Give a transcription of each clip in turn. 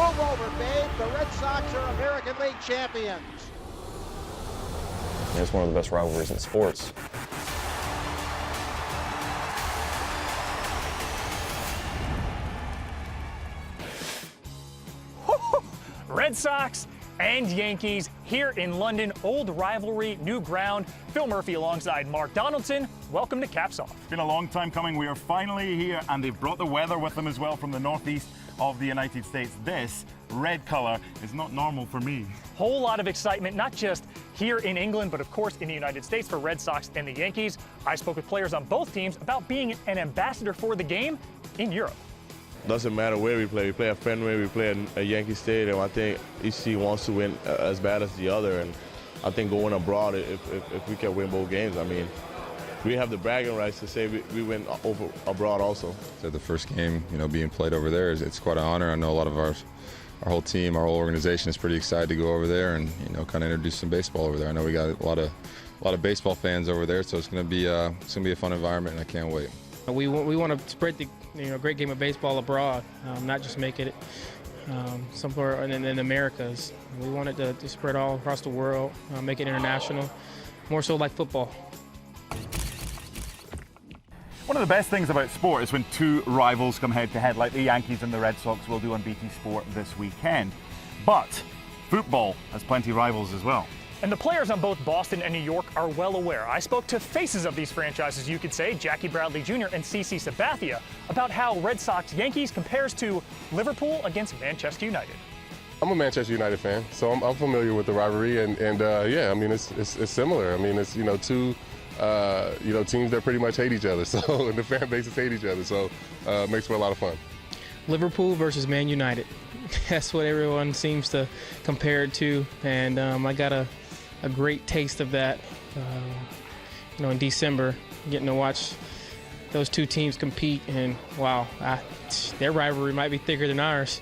Move over, babe. The Red Sox are American League champions. It's one of the best rivalries in sports. Red Sox and Yankees here in London. Old rivalry, new ground. Phil Murphy alongside Mark Donaldson. Welcome to Caps Off. It's been a long time coming. We are finally here, and they've brought the weather with them as well from the northeast of the United States. This red color is not normal for me. Whole lot of excitement, not just here in England, but of course in the United States for Red Sox and the Yankees. I spoke with players on both teams about being an ambassador for the game in Europe. Doesn't matter where we play at Fenway, we play at a Yankee Stadium. I think each team wants to win as bad as the other, and I think going abroad, if we can win both games, I mean, we have the bragging rights to say we win over abroad also. So the first game, being played over there, it's quite an honor. I know a lot of our whole team, our whole organization is pretty excited to go over there and kind of introduce some baseball over there. I know we got a lot of baseball fans over there, so it's going to be a fun environment, and I can't wait. We want to spread the great game of baseball abroad, not just make it somewhere in the Americas. We want it to spread all across the world, make it international, more so like football. One of the best things about sport is when two rivals come head-to-head, like the Yankees and the Red Sox will do on BT Sport this weekend. But football has plenty of rivals as well. And the players on both Boston and New York are well aware. I spoke to faces of these franchises, you could say, Jackie Bradley Jr. and CC Sabathia, about how Red Sox-Yankees compares to Liverpool against Manchester United. I'm a Manchester United fan, so I'm familiar with the rivalry, and yeah, I mean it's similar. I mean it's two teams that pretty much hate each other, so and the fan bases hate each other, so it makes for a lot of fun. Liverpool versus Man United. That's what everyone seems to compare it to, and I got a great taste of that, in December, getting to watch those two teams compete, and wow, their rivalry might be thicker than ours.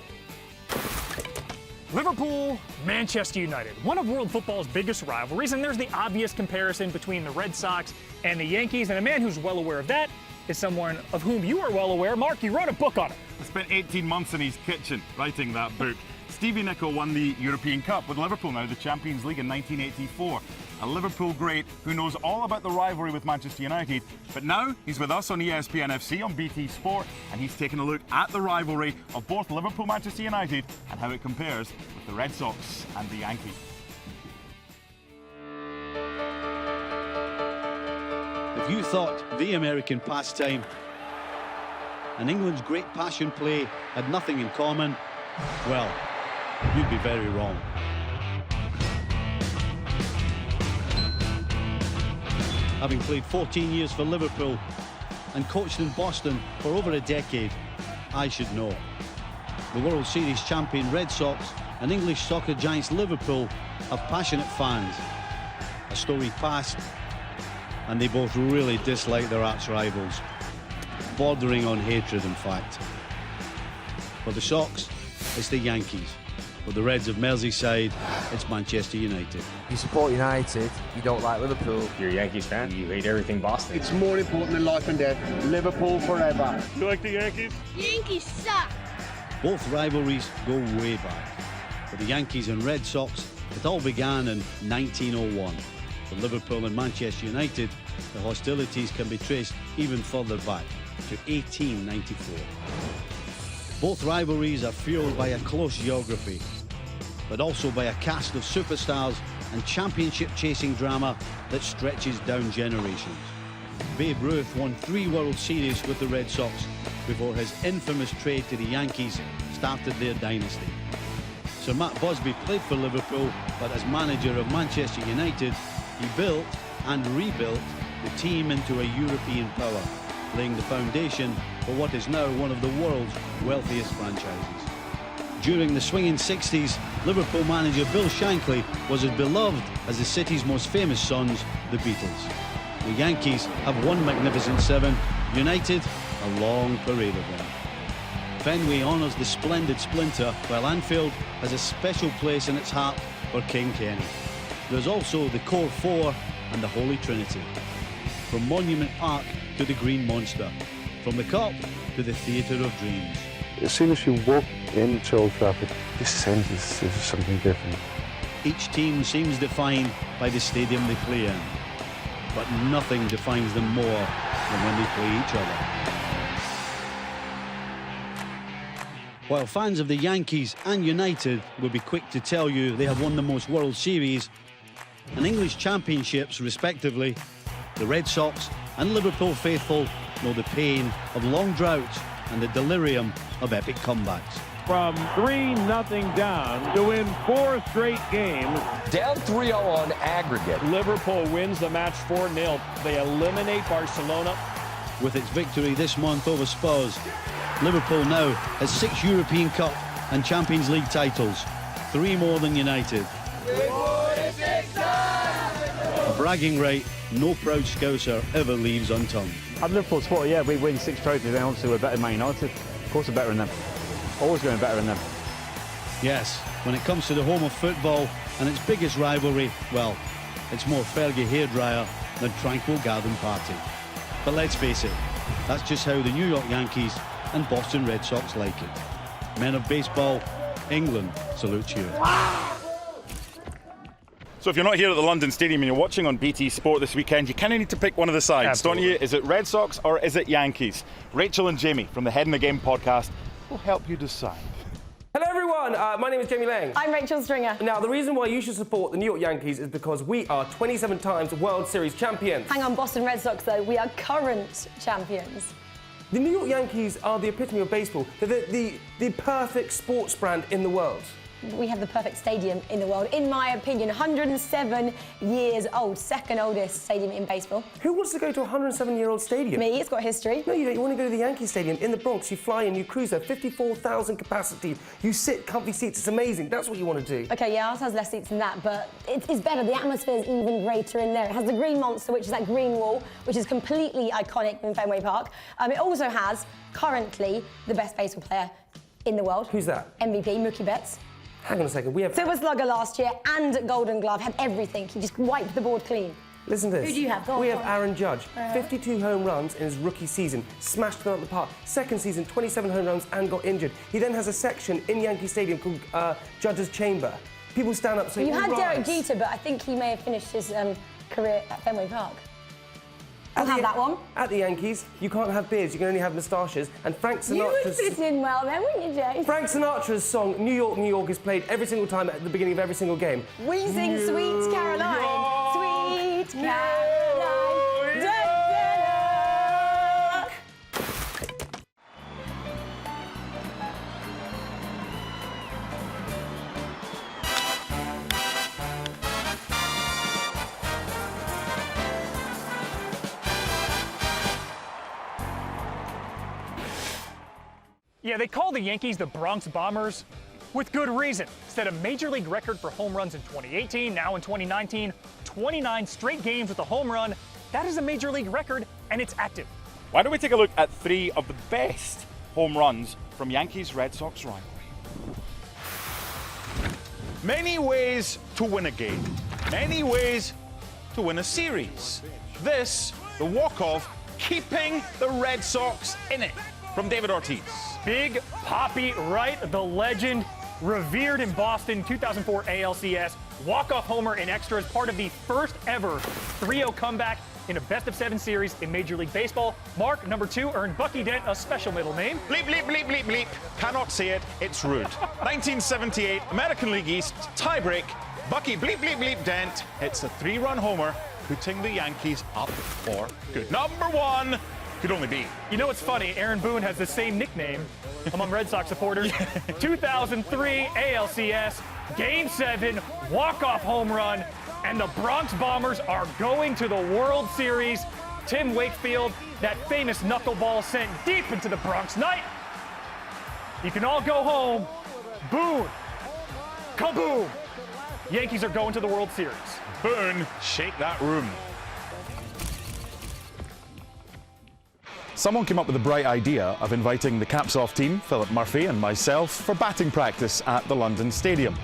Liverpool, Manchester United, one of world football's biggest rivalries, and there's the obvious comparison between the Red Sox and the Yankees, and a man who's well aware of that is someone of whom you are well aware. Mark, you wrote a book on it. I spent 18 months in his kitchen writing that book. Stevie Nicol won the European Cup with Liverpool, now the Champions League, in 1984. A Liverpool great who knows all about the rivalry with Manchester United, but now he's with us on ESPN FC on BT Sport, and he's taken a look at the rivalry of both Liverpool, Manchester United, and how it compares with the Red Sox and the Yankees. If you thought the American pastime and England's great passion play had nothing in common, well, you'd be very wrong. Having played 14 years for Liverpool and coached in Boston for over a decade, I should know. The World Series champion Red Sox and English soccer giants Liverpool have passionate fans, a storied past, and they both really dislike their arch rivals, bordering on hatred, in fact. For the Sox, it's the Yankees. For the Reds of Merseyside, it's Manchester United. You support United, you don't like Liverpool. If you're a Yankees fan, you hate everything Boston. It's more important than life and death. Liverpool forever. You like the Yankees? Yankees suck. Both rivalries go way back. For the Yankees and Red Sox, it all began in 1901. For Liverpool and Manchester United, the hostilities can be traced even further back, to 1894. Both rivalries are fueled by a close geography, but also by a cast of superstars and championship-chasing drama that stretches down generations. Babe Ruth won 3 World Series with the Red Sox before his infamous trade to the Yankees started their dynasty. Sir Matt Busby played for Liverpool, but as manager of Manchester United, he built and rebuilt the team into a European power, laying the foundation for what is now one of the world's wealthiest franchises. During the swinging 60s, Liverpool manager Bill Shankly was as beloved as the city's most famous sons, the Beatles. The Yankees have one magnificent 7, United a long parade of them. Fenway honours the splendid splinter, while Anfield has a special place in its heart for King Kenny. There's also the Core 4 and the Holy Trinity. From Monument Park to the Green Monster, from the Cup to the Theatre of Dreams. As soon as you walk into Old Trafford, this sense is something different. Each team seems defined by the stadium they play in, but nothing defines them more than when they play each other. While fans of the Yankees and United will be quick to tell you they have won the most World Series and English championships respectively, the Red Sox and Liverpool faithful know the pain of long droughts and the delirium of epic comebacks. From 3-0 down to win 4 straight games. Down 3-0 on aggregate. Liverpool wins the match 4-0. They eliminate Barcelona. With its victory this month over Spurs, Liverpool now has 6 European Cup and Champions League titles, 3 more than United. A bragging right no proud Scouser ever leaves unturned. I'm Liverpool supporter, yeah, we win 6 trophies and obviously we're better than Man United. Of course we're better than them. Always going better than them. Yes, when it comes to the home of football and its biggest rivalry, well, it's more Fergie hairdryer than tranquil garden party. But let's face it, that's just how the New York Yankees and Boston Red Sox like it. Men of baseball, England salutes you. So if you're not here at the London Stadium and you're watching on BT Sport this weekend, you kind of need to pick one of the sides, Absolutely. don't you? Is it Red Sox or is it Yankees? Rachel and Jamie from the Head in the Game podcast will help you decide. Hello everyone, my name is Jamie Lang. I'm Rachel Stringer. Now the reason why you should support the New York Yankees is because we are 27 times World Series champions. Hang on, Boston Red Sox though, we are current champions. The New York Yankees are the epitome of baseball. They're the perfect sports brand in the world. We have the perfect stadium in the world, in my opinion. 107 years old, second oldest stadium in baseball. Who wants to go to a 107-year-old stadium? Me, it's got history. No, you don't. You want to go to the Yankee Stadium in the Bronx. You fly in, you cruise there, 54,000 capacity. You sit, comfy seats. It's amazing. That's what you want to do. Okay, yeah, ours has less seats than that, but it's better. The atmosphere is even greater in there. It has the Green Monster, which is that green wall, which is completely iconic in Fenway Park. It also has, currently, the best baseball player in the world. Who's that? MVP, Mookie Betts. Hang on a second, we have... Silver Slugger last year and Golden Glove, had everything. He just wiped the board clean. Listen to this. Who do you have? Go on, we go have on. Aaron Judge, 52 home runs in his rookie season, smashed them out of the park. Second season, 27 home runs and got injured. He then has a section in Yankee Stadium called Judge's Chamber. People stand up saying, You had "All Derek right." Jeter, but I think he may have finished his career at Fenway Park. I'll have that one. At the Yankees, you can't have beards, you can only have moustaches. And Frank You would Sinatra's... fit in well then, wouldn't you, Jay? Frank Sinatra's song, New York, New York, is played every single time at the beginning of every single game. We sing Sweet Caroline. York, Sweet Caroline. Da, da, da. Yeah, they call the Yankees the Bronx Bombers with good reason. Set a major league record for home runs in 2018, now in 2019, 29 straight games with a home run. That is a major league record, and it's active. Why don't we take a look at 3 of the best home runs from Yankees-Red Sox rivalry. Many ways to win a game. Many ways to win a series. This, the walk-off, keeping the Red Sox in it. From David Ortiz. Big Poppy Wright, the legend, revered in Boston, 2004 ALCS, walk-off homer in extras, part of the first ever 3-0 comeback in a best-of-7 series in Major League Baseball. Mark, number 2, earned Bucky Dent a special middle name. Bleep, bleep, bleep, bleep, bleep. Cannot say it, it's rude. 1978, American League East, tiebreak. Bucky bleep, bleep, bleep Dent hits a 3-run homer, putting the Yankees up for good. Number 1 could only be. You know what's funny? Aaron Boone has the same nickname among Red Sox supporters. 2003 ALCS, Game 7, walk-off home run, and the Bronx Bombers are going to the World Series. Tim Wakefield, that famous knuckleball sent deep into the Bronx night. You can all go home. Boone, kaboom! Yankees are going to the World Series. Boone, shake that room. Someone came up with the bright idea of inviting the Caps-Off team, Philip Murphy and myself, for batting practice at the London Stadium.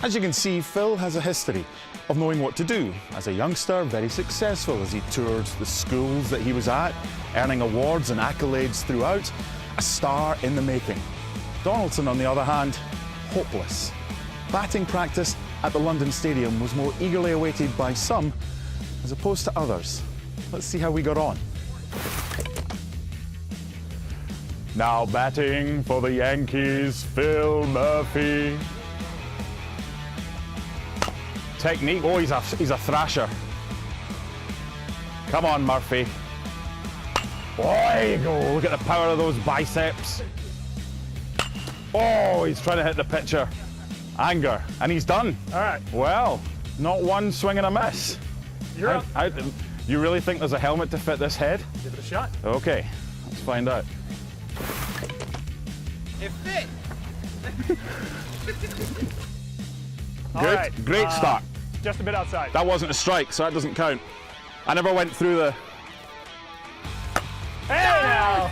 As you can see, Phil has a history of knowing what to do. As a youngster, very successful as he toured the schools that he was at, earning awards and accolades throughout, a star in the making. Donaldson, on the other hand, hopeless. Batting practice at the London Stadium was more eagerly awaited by some as opposed to others. Let's see how we got on. Now batting for the Yankees, Phil Murphy. Technique, oh, he's a thrasher. Come on, Murphy. Oh, there you go, look at the power of those biceps. Oh, he's trying to hit the pitcher. Anger, and he's done. All right. Well, not one swing and a miss. You're up. You really think there's a helmet to fit this head? Give it a shot. Okay, let's find out. It fit. Good, great start. Just a bit outside. That wasn't a strike, so that doesn't count. I never went through the... Hey now!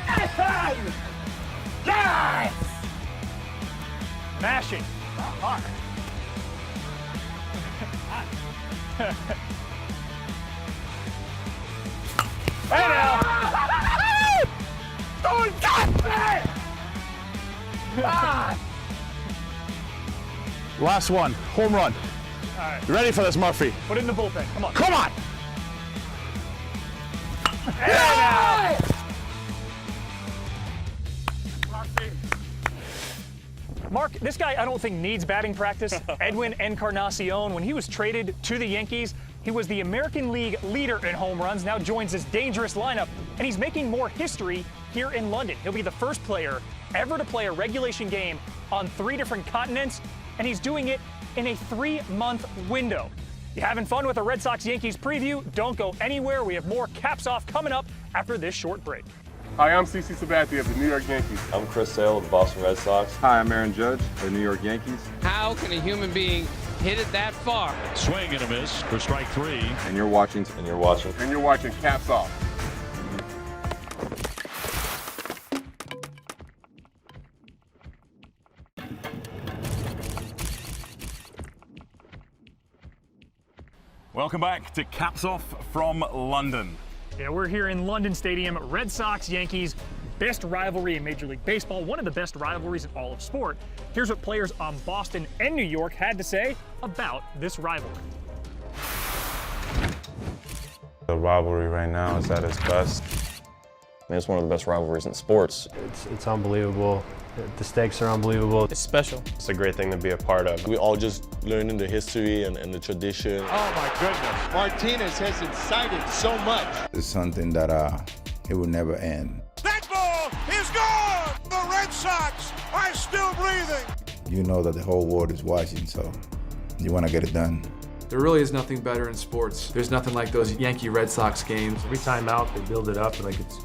Yes! Mashing. Hard. Hey now! Don't touch me! Last one, home run. All right. You ready for this, Murphy? Put it in the bullpen. Come on. Come on! Hey now! Mark, this guy I don't think needs batting practice. Edwin Encarnacion, when he was traded to the Yankees, he was the American League leader in home runs, now joins this dangerous lineup, and he's making more history here in London. He'll be the first player ever to play a regulation game on 3 different continents, and he's doing it in a 3-month window. You having fun with a Red Sox-Yankees preview? Don't go anywhere. We have more Caps Off coming up after this short break. Hi, I'm CC Sabathia of the New York Yankees. I'm Chris Sale of the Boston Red Sox. Hi, I'm Aaron Judge of the New York Yankees. How can a human being hit it that far? Swing and a miss for strike 3. And you're watching. And you're watching. And you're watching Caps Off. Welcome back to Caps Off from London. Yeah, we're here in London Stadium. Red Sox, Yankees, best rivalry in Major League Baseball, one of the best rivalries in all of sport. Here's what players on Boston and New York had to say about this rivalry. The rivalry right now is at its best. I mean, it's one of the best rivalries in sports. It's unbelievable. The stakes are unbelievable. It's special. It's a great thing to be a part of. We all just learning the history and the tradition. Oh my goodness. Martinez has incited so much. It's something that it will never end. That ball is gone! The Red Sox are still breathing. You know that the whole world is watching, so you want to get it done. There really is nothing better in sports. There's nothing like those Yankee-Red Sox games. Every time out, they build it up like it's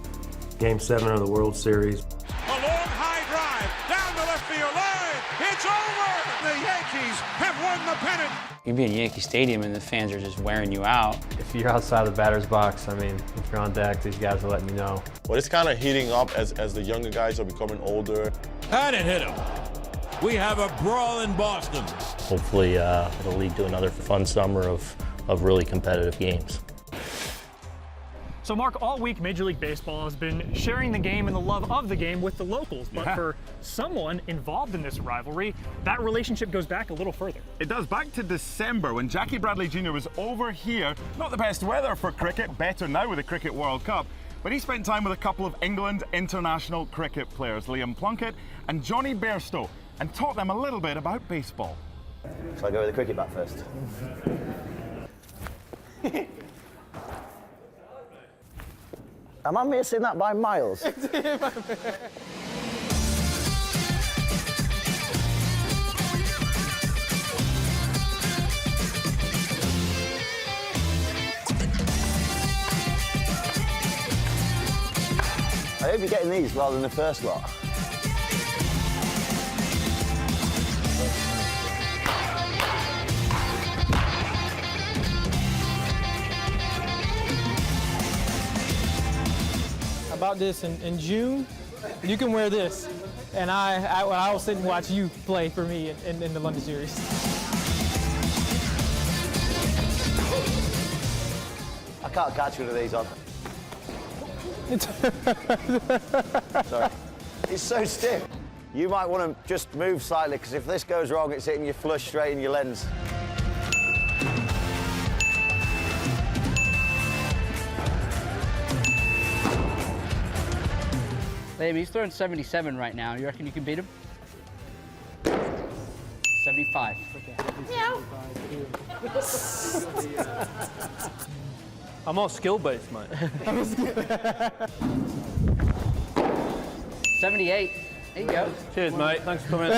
Game 7 of the World Series. A long high drive down the left field line. It's over. The Yankees have won the pennant. You'd be in Yankee Stadium and the fans are just wearing you out. If you're outside the batter's box, I mean, if you're on deck, these guys will let me know. Well, it's kind of heating up as the younger guys are becoming older. And it hit him. We have a brawl in Boston. Hopefully it'll lead to another fun summer of really competitive games. So Mark, all week Major League Baseball has been sharing the game and the love of the game with the locals, but for someone involved in this rivalry, that relationship goes back a little further. It does, back to December when Jackie Bradley Jr. was over here. Not the best weather for cricket, better now with the Cricket World Cup, but he spent time with a couple of England international cricket players, Liam Plunkett and Johnny Bairstow, and taught them a little bit about baseball. Shall I go with the cricket bat first? Am I missing that by miles? I hope you're getting these rather than the first lot. About this in June, you can wear this, and I will sit and watch you play for me in the London series. I can't catch one of these on. Sorry. It's so stiff. You might want to just move slightly, because if this goes wrong, it's hitting you flush straight in your lens. Baby, he's throwing 77 right now. You reckon you can beat him? 75. Meow. I'm all skill-based, mate. 78. There you go. Cheers, mate. Thanks for coming.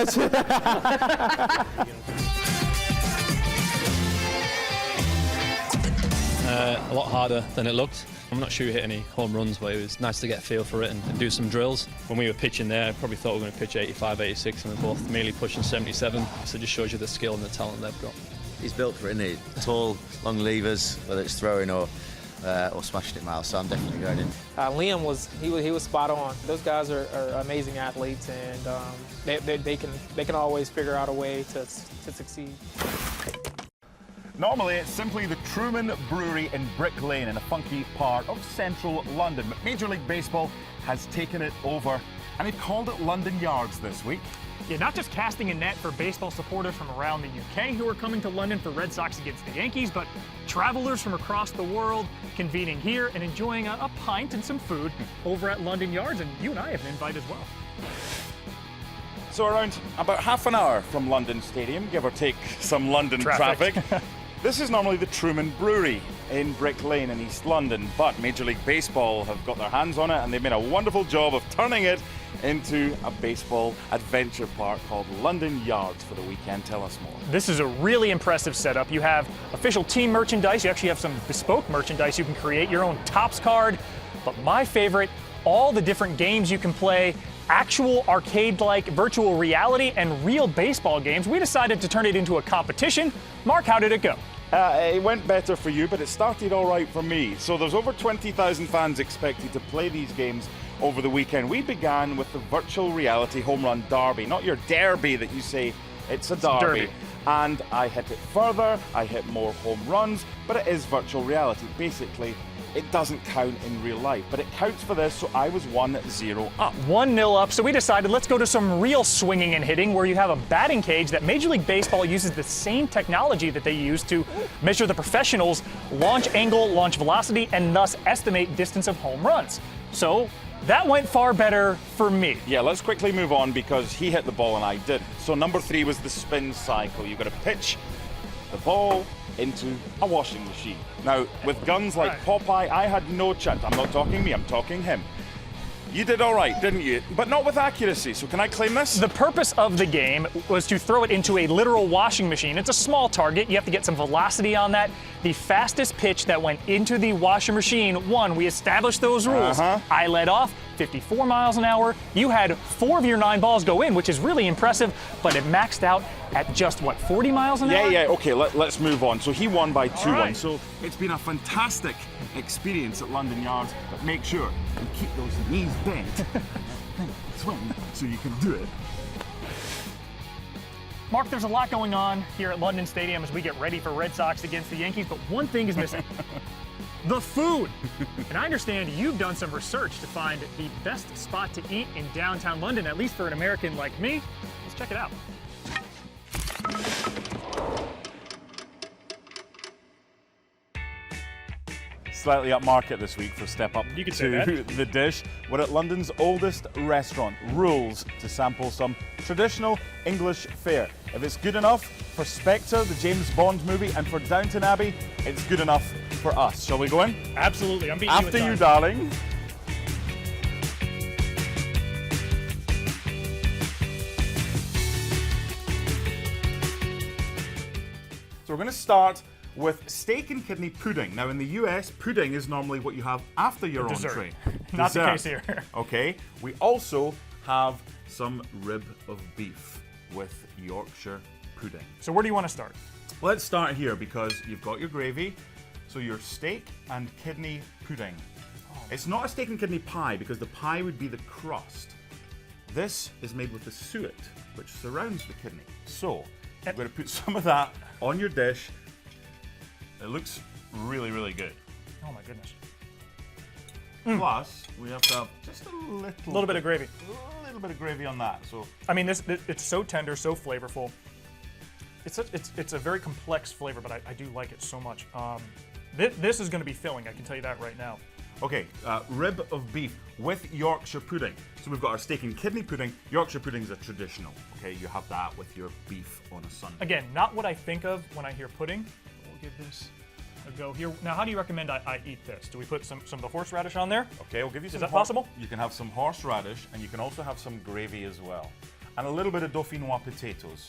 A lot harder than it looked. I'm not sure we hit any home runs, but it was nice to get a feel for it and do some drills. When we were pitching there, I probably thought we were going to pitch 85, 86, and we're both merely pushing 77. So it just shows you the skill and the talent they've got. He's built for it, isn't he? Tall, long levers, whether it's throwing or smashing it miles. So I'm definitely going in. Liam was spot on. Those guys are amazing athletes, and they can always figure out a way to succeed. Normally, it's simply the Truman Brewery in Brick Lane in a funky part of central London. But Major League Baseball has taken it over, and they've called it London Yards this week. Yeah, not just casting a net for baseball supporters from around the UK who are coming to London for Red Sox against the Yankees, but travelers from across the world convening here and enjoying a pint and some food over at London Yards, and you and I have an invite as well. So around about half an hour from London Stadium, give or take some London traffic. This is normally the Truman Brewery in Brick Lane in East London, but Major League Baseball have got their hands on it and they've made a wonderful job of turning it into a baseball adventure park called London Yards for the weekend. Tell us more. This is a really impressive setup. You have official team merchandise. You actually have some bespoke merchandise. You can create your own Topps card. But my favorite, all the different games you can play, actual arcade-like virtual reality and real baseball games. We decided to turn it into a competition. Mark, how did it go? It went better for you, but it started all right for me. So there's over 20,000 fans expected to play these games over the weekend. We began with the virtual reality home run derby, not your derby that you say, it's a derby. And I hit it further, I hit more home runs, but it is virtual reality. Basically, it doesn't count in real life, but it counts for this, so I was 1-0 up. 1-0 up, so we decided let's go to some real swinging and hitting where you have a batting cage that Major League Baseball uses the same technology that they use to measure the professionals' launch angle, launch velocity, and thus estimate distance of home runs. So that went far better for me. Yeah, let's quickly move on because he hit the ball and I didn't. So number 3 was the spin cycle. You've got to pitch the ball into a washing machine. Now, with guns like Popeye, I had no chance. I'm not talking me, I'm talking him. You did all right, didn't you? But not with accuracy, so can I claim this? The purpose of the game was to throw it into a literal washing machine. It's a small target. You have to get some velocity on that. The fastest pitch that went into the washing machine won. We established those rules. I led off, 54 miles an hour. You had 4 of your 9 balls go in, which is really impressive, but it maxed out at just, what, 40 miles an hour? Yeah, okay, let's move on. So he won by 2-1. So it's been a fantastic experience at London Yards, but make sure you keep those knees bent. Swing so you can do it. Mark, there's a lot going on here at London Stadium as we get ready for Red Sox against the Yankees, but one thing is missing. The food. And I understand you've done some research to find the best spot to eat in downtown London, at least for an American like me. Let's check it out. Slightly upmarket this week for Step Up You could to say that. the Dish. We're at London's oldest restaurant, Rules, to sample some traditional English fare. If it's good enough for Spectre, the James Bond movie, and for Downton Abbey, it's good enough for us. Shall we go in? Absolutely. I'm beating After you, you, darling. So we're going to start with steak and kidney pudding. Now in the US, pudding is normally what you have after your Dessert. entree. Not the Dessert. case here. Okay. We also have some rib of beef with Yorkshire pudding. So where do you want to start? Let's start here because you've got your gravy. So your steak and kidney pudding. It's not a steak and kidney pie because the pie would be the crust. This is made with the suet, which surrounds the kidney. So you're going to put some of that on your dish. It looks really, really good. Oh my goodness. Plus, we have to have just a little bit of gravy. A little bit of gravy on that. So I mean, it's so tender, so flavorful. It's a very complex flavor, but I do like it so much. This is going to be filling, I can tell you that right now. Okay, rib of beef with Yorkshire pudding. So we've got our steak and kidney pudding. Yorkshire pudding is a traditional, okay? You have that with your beef on a Sunday. Again, not what I think of when I hear pudding. We'll give this a go here. Now, how do you recommend I eat this? Do we put some of the horseradish on there? Okay, I'll give you some. Is that possible? You can have some horseradish, and you can also have some gravy as well. And a little bit of dauphinoise potatoes.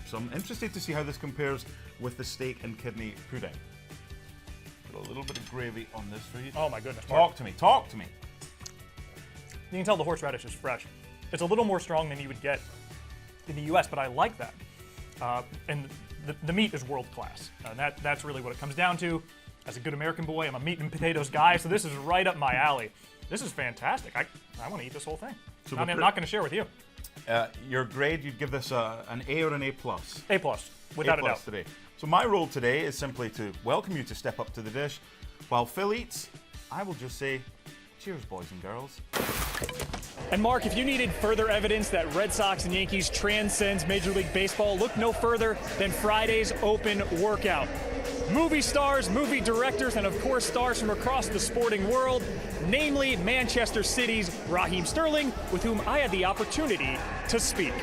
So I'm interested to see how this compares with the steak and kidney pudding. Put a little bit of gravy on this for you. Oh my goodness. Talk to me, talk to me. You can tell the horseradish is fresh. It's a little more strong than you would get in the US, but I like that. And the meat is world class. That's really what it comes down to. As a good American boy, I'm a meat and potatoes guy, so this is right up my alley. This is fantastic. I want to eat this whole thing. So I'm not going to share with you. Your grade, you'd give this an A or an A+? A+, without a doubt. Today. So my role today is simply to welcome you to step up to the dish. While Phil eats, I will just say, cheers, boys and girls. And Mark, if you needed further evidence that Red Sox and Yankees transcends Major League Baseball, look no further than Friday's open workout. Movie stars, movie directors, and of course stars from across the sporting world, namely Manchester City's Raheem Sterling, with whom I had the opportunity to speak.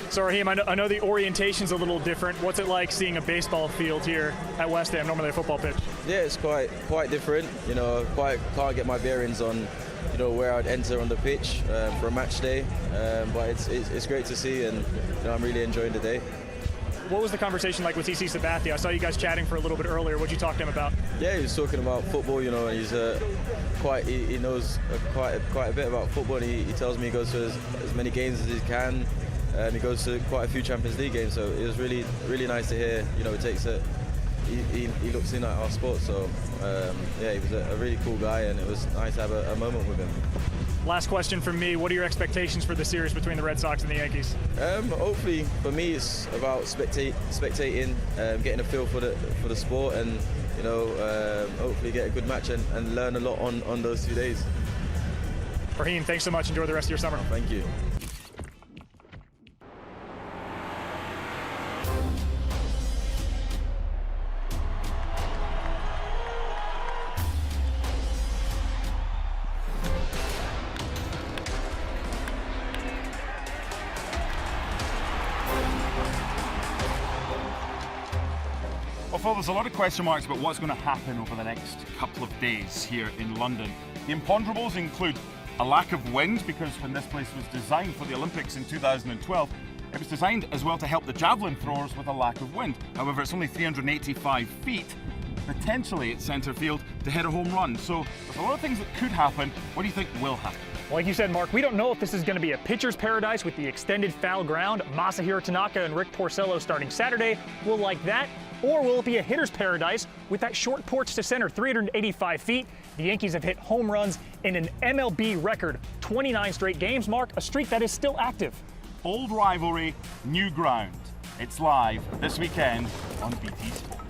So Raheem, I know the orientation's a little different. What's it like seeing a baseball field here at West Ham, normally a football pitch? Yeah, it's quite different. You know, can't get my bearings on, you know, where I'd enter on the pitch for a match day. But it's great to see, and you know, I'm really enjoying the day. What was the conversation like with CC Sabathia? I saw you guys chatting for a little bit earlier. What'd you talk to him about? Yeah, he was talking about football. You know, he's he knows quite a bit about football. And he tells me he goes to as many games as he can. He goes to quite a few Champions League games. So it was really nice to hear. You know, it takes he looks in at our sport. So yeah, he was a really cool guy, and it was nice to have a moment with him. Last question from me. What are your expectations for the series between the Red Sox and the Yankees? Hopefully, for me, it's about spectating, getting a feel for the sport, and you know, hopefully get a good match and learn a lot on those 2 days. Raheem, thanks so much. Enjoy the rest of your summer. Thank you. Well, there's a lot of question marks about what's going to happen over the next couple of days here in London. The imponderables include a lack of wind, because when this place was designed for the Olympics in 2012, it was designed as well to help the javelin throwers with a lack of wind. However, it's only 385 feet, potentially at centre field, to hit a home run. So there's a lot of things that could happen. What do you think will happen? Well, like you said, Mark, we don't know if this is going to be a pitcher's paradise with the extended foul ground. Masahiro Tanaka and Rick Porcello starting Saturday. We'll like that. Or will it be a hitter's paradise with that short porch to center, 385 feet? The Yankees have hit home runs in an MLB record 29 straight games, Mark, a streak that is still active. Old rivalry, new ground. It's live this weekend on BT Sport.